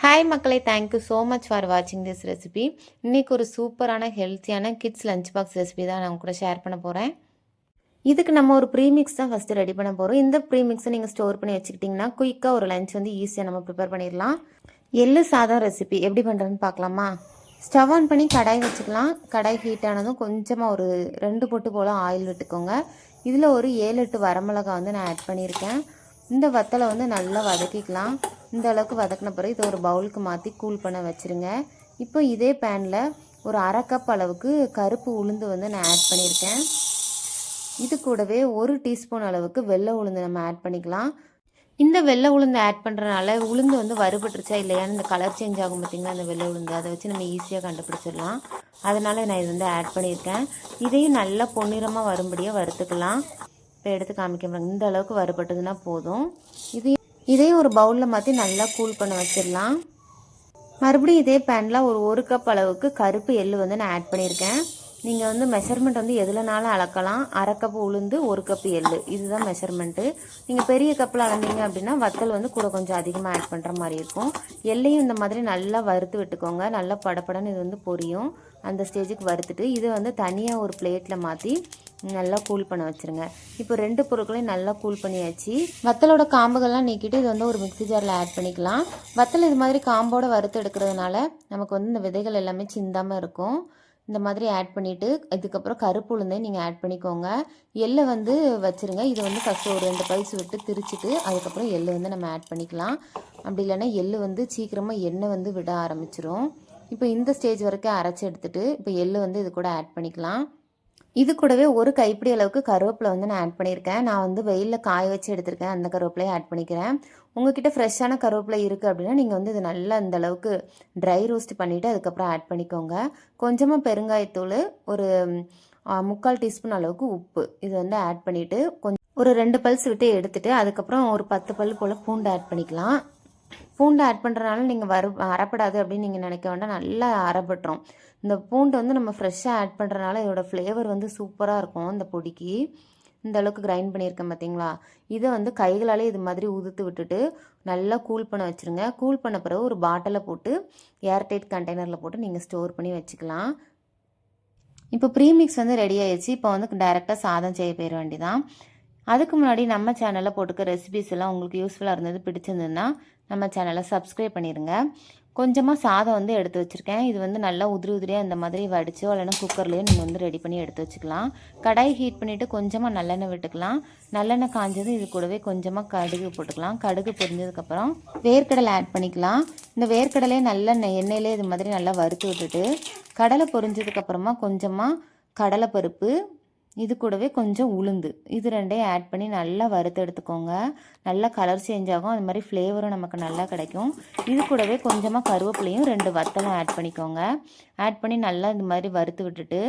Hi மக்களே, thank you so much for வாட்சிங் this recipe. இன்றைக்கி ஒரு சூப்பரான ஹெல்த்தியான கிட்ஸ் லஞ்ச் பாக்ஸ் ரெசிபி தான் நான் கூட ஷேர் பண்ண போகிறேன். இதுக்கு நம்ம ஒரு ப்ரீமிக்ஸ் தான் ஃபஸ்ட்டு ரெடி பண்ண போகிறோம். இந்த ப்ரீமிக்ஸை நீங்கள் ஸ்டோர் பண்ணி வச்சுக்கிட்டிங்கன்னா குயிக்காக ஒரு லஞ்ச் வந்து ஈஸியாக நம்ம ப்ரிப்பேர் பண்ணிடலாம். எள்ளு சாதம் ரெசிபி எப்படி பண்ணுறதுன்னு பார்க்கலாமா? ஸ்டவ் ஆன் பண்ணி கடாய் வச்சுக்கலாம். கடாய் ஹீட் ஆனதும் கொஞ்சமாக ஒரு 2 பொட்டு போல் ஆயில் விட்டுக்கோங்க. இதில் ஒரு 7-8 வரமிளகா வந்து நான் ஆட் பண்ணியிருக்கேன். இந்த வத்தலை வந்து நல்லா வதக்கிக்கலாம். இந்த அளவுக்கு வதக்கின பிறகு இதை ஒரு பவுலுக்கு மாற்றி கூல் பண்ண வச்சுருங்க. இப்போ இதே பேனில் ஒரு 1/2 கப் அளவுக்கு கருப்பு உளுந்து வந்து நான் ஆட் பண்ணியிருக்கேன். இது கூடவே 1 டீஸ்பூன் அளவுக்கு வெள்ளை உளுந்து நம்ம ஆட் பண்ணிக்கலாம். இந்த வெள்ளை உளுந்து ஆட் பண்ணுறனால உளுந்து வந்து வறுபட்டுருச்சா இல்லையான்னு இந்த கலர் சேஞ்ச் ஆகும் பார்த்திங்களா, அந்த வெள்ளை உளுந்து அதை வச்சு நம்ம ஈஸியாக கண்டுபிடிச்சிடலாம். அதனால் நான் இது வந்து ஆட் பண்ணியிருக்கேன். இதையும் நல்லா பொன்னிறமாக வரும்படியாக வறுத்துக்கலாம். இப்போ எடுத்து காமிக்கிறேன். இந்த அளவுக்கு வறுபட்டதுன்னா போதும். இதையும் ஒரு பவுலில் மாற்றி நல்லா கூல் பண்ண வச்சிடலாம். மறுபடியும் இதே பேனில் ஒரு கப் அளவுக்கு கருப்பு எள்ளு வந்து நான் ஆட் பண்ணியிருக்கேன். நீங்கள் வந்து மெஷர்மெண்ட் வந்து எதுலனாலும் அளக்கலாம். 1/2 கப் உளுந்து 1 கப் எள்ளு, இதுதான் மெஷர்மெண்ட்டு. நீங்கள் பெரிய கப்பில் அளந்தீங்க அப்படின்னா வத்தல் வந்து கூட கொஞ்சம் அதிகமாக ஆட் பண்ணுற மாதிரி இருக்கும். எள்ளையும் இந்த மாதிரி நல்லா வறுத்து விட்டுக்கோங்க. நல்லா படப்படன்னு இது வந்து பொரியும். அந்த ஸ்டேஜுக்கு வறுத்துட்டு இதை வந்து தனியாக ஒரு பிளேட்டில் மாற்றி நல்லா கூல் பண்ண வச்சுருங்க. இப்போ 2 பொருட்களையும் நல்லா கூல் பண்ணியாச்சு. வத்தலோட காம்புகள்லாம் நீக்கிட்டு இது வந்து ஒரு மிக்ஸி ஜாரில் ஆட் பண்ணிக்கலாம். வத்தல் இது மாதிரி காம்போடு வறுத்து எடுக்கிறதுனால நமக்கு வந்து இந்த விதைகள் எல்லாமே சிந்தாமல் இருக்கும். இந்த மாதிரி ஆட் பண்ணிவிட்டு இதுக்கப்புறம் கருப்பு உளுந்தையும் நீங்கள் ஆட் பண்ணிக்கோங்க. எள்ளை வந்து வச்சுருங்க. இதை வந்து ஃபஸ்ட்டு ஒரு 2 பல்ஸ் விட்டு திரிச்சிட்டு அதுக்கப்புறம் எள்ளு வந்து நம்ம ஆட் பண்ணிக்கலாம். அப்படி இல்லைன்னா எள்ளு வந்து சீக்கிரமாக எண்ணெய் வந்து விட ஆரம்பிச்சிரும். இப்போ இந்த ஸ்டேஜ் வரைக்கும் அரைச்சி எடுத்துகிட்டு இப்போ எள்ளு வந்து இது கூட ஆட் பண்ணிக்கலாம். இது கூடவே ஒரு கைப்பிடி அளவுக்கு கருவேப்பிலை வந்து நான் ஆட் பண்ணியிருக்கேன். நான் வந்து வெயிலில் காய வச்சு எடுத்திருக்கேன். அந்த கருவேப்பிலையை ஆட் பண்ணிக்கிறேன். உங்ககிட்ட ஃப்ரெஷ்ஷான கருவேப்பிலை இருக்குது அப்படின்னா நீங்கள் வந்து இது நல்லா இந்த அளவுக்கு ட்ரை ரோஸ்ட் பண்ணிவிட்டு அதுக்கப்புறம் ஆட் பண்ணிக்கோங்க. கொஞ்சமாக பெருங்காயத்தூள், ஒரு 3/4 டீஸ்பூன் அளவுக்கு உப்பு இது வந்து ஆட் பண்ணிவிட்டு ஒரு 2 பல்ஸ் விட்டு எடுத்துகிட்டு அதுக்கப்புறம் ஒரு 10 பல் போல் பூண்டு ஆட் பண்ணிக்கலாம். பூண்டு ஆட் பண்ணுறனால நீங்கள் அரைப்படாது அப்படின்னு நீங்கள் நினைக்க வேண்டாம். நல்லா அரைப்பட்டுரும். இந்த பூண்டு வந்து நம்ம ஃப்ரெஷ்ஷாக ஆட் பண்ணுறனால இதோட ஃப்ளேவர் வந்து சூப்பராக இருக்கும். இந்த பொடிக்கு இந்த அளவுக்கு கிரைண்ட் பண்ணியிருக்கேன் பார்த்தீங்களா. இதை வந்து கைகளாலே இது மாதிரி உதுத்து விட்டுட்டு நல்லா கூல் பண்ண வச்சுருங்க. கூல் பண்ண பிறகு ஒரு பாட்டிலில் போட்டு ஏர்டைட் கண்டெய்னரில் போட்டு நீங்கள் ஸ்டோர் பண்ணி வச்சுக்கலாம். இப்போ ப்ரீமிக்ஸ் வந்து ரெடி ஆயிடுச்சு. இப்போ வந்து டைரெக்டாக சாதம் செய்ய போயிட வேண்டியதான். அதுக்கு முன்னாடி நம்ம சேனலில் போட்டுக்க ரெசிபிஸ் எல்லாம் உங்களுக்கு யூஸ்ஃபுல்லாக இருந்தது, பிடிச்சிருந்ததுன்னா நம்ம சேனலை சப்ஸ்கிரைப் பண்ணிடுங்க. கொஞ்சமாக சாதம் வந்து எடுத்து வச்சுருக்கேன். இது வந்து நல்லா உதிரியாக இந்த மாதிரி வடிச்சோ இல்லைன்னா குக்கர்லேயோ நீங்கள் வந்து ரெடி பண்ணி எடுத்து வச்சுக்கலாம். கடாய் ஹீட் பண்ணிவிட்டு கொஞ்சமாக நல்லெண்ணெய் விட்டுக்கலாம். நல்லெண்ணெய் காஞ்சது இது கூடவே கொஞ்சமாக கடுகு போட்டுக்கலாம். கடுகு பொரிஞ்சதுக்கப்புறம் வேர்க்கடலை ஆட் பண்ணிக்கலாம். இந்த வேர்க்கடலையே நல்ல எண்ணெயிலே இது மாதிரி நல்லா வறுத்து விட்டுட்டு கடலை பொரிஞ்சதுக்கப்புறமா கொஞ்சமாக கடலைப்பருப்பு, இது கூடவே கொஞ்சம் உளுந்து, இது 2ஐயும் ஆட் பண்ணி நல்லா வறுத்து எடுத்துக்கோங்க. நல்லா கலர் சேஞ்ச் ஆகும். அது மாதிரி ஃப்ளேவரும் நமக்கு நல்லா கிடைக்கும். இது கூடவே கொஞ்சமாக கருவேப்பிலையும் 2 வத்தலும் ஆட் பண்ணிக்கோங்க. ஆட் பண்ணி நல்லா இந்த மாதிரி வறுத்து விட்டுட்டு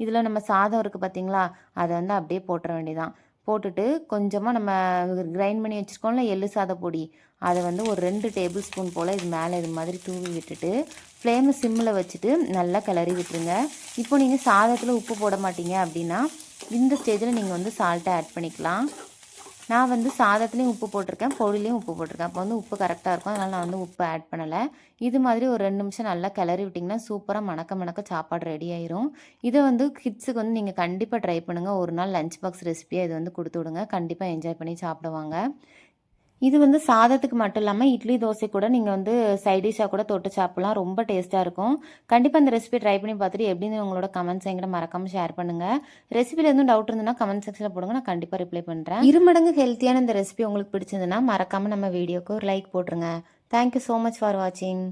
இதில் நம்ம சாதம் இருக்குது பார்த்தீங்களா, அதை வந்து அப்படியே போட்டுற வேண்டியதான். போட்டுட்டு கொஞ்சமாக நம்ம கிரைண்ட் பண்ணி வச்சுருக்கோம்ல எள்ளு சாத பொடி, அதை வந்து ஒரு 2 டேபிள் ஸ்பூன் போல் இது மேலே இது மாதிரி தூவி விட்டுட்டு ஃப்ளேமை சிம்மில் வச்சுட்டு நல்லா கிளறி விட்டுருங்க. இப்போ நீங்கள் சாதத்தில் உப்பு போட மாட்டீங்க அப்படின்னா இந்த ஸ்டேஜில் நீங்கள் வந்து சால்ட்டை ஆட் பண்ணிக்கலாம். நான் வந்து சாதத்துலேயும் உப்பு போட்டிருக்கேன், பொடிலையும் உப்பு போட்டிருக்கேன். அப்போ வந்து உப்பு கரெக்டாக இருக்கும். அதனால் நான் வந்து உப்பு ஆட் பண்ணலை. இது மாதிரி ஒரு 2 நிமிஷம் நல்லா கிளறி விட்டிங்கன்னா சூப்பராக மணக்க சாப்பாடு ரெடி ஆயிரும். இதை வந்து கிட்ஸுக்கு வந்து நீங்கள் கண்டிப்பாக ட்ரை பண்ணுங்கள். ஒரு நாள் லஞ்ச் பாக்ஸ் ரெசிபியாக இது வந்து கொடுத்து விடுங்க. கண்டிப்பாக என்ஜாய் பண்ணி சாப்பிடுவாங்க. இது வந்து சாதத்துக்கு மட்டும் இல்லாமல் இட்லி தோசை கூட நீங்கள் வந்து சைட் டிஷ்ஷாக கூட தொட்டு சாப்பிட்லாம். ரொம்ப டேஸ்ட்டாக இருக்கும். கண்டிப்பாக இந்த ரெசிபி ட்ரை பண்ணி பார்த்துட்டு எப்படின்னு உங்களோட கமெண்ட்ஸ் என்கிட்ட மறக்காமல் ஷேர் பண்ணுங்கள். ரெசிபியில் எதுவும் டவுட் இருந்ததுன்னா கமெண்ட் செக்ஷனில் போடுங்க, நான் கண்டிப்பாக ரிப்ளை பண்ணுறேன். 2 மடங்கு ஹெல்த்தியான இந்த ரெசிபி உங்களுக்கு பிடிச்சிருந்ததுன்னா மறக்காமல் நம்ம வீடியோக்கு ஒரு லைக் போட்டுருங்க. தேங்க்யூ ஸோ மச் ஃபார் வாட்சிங்.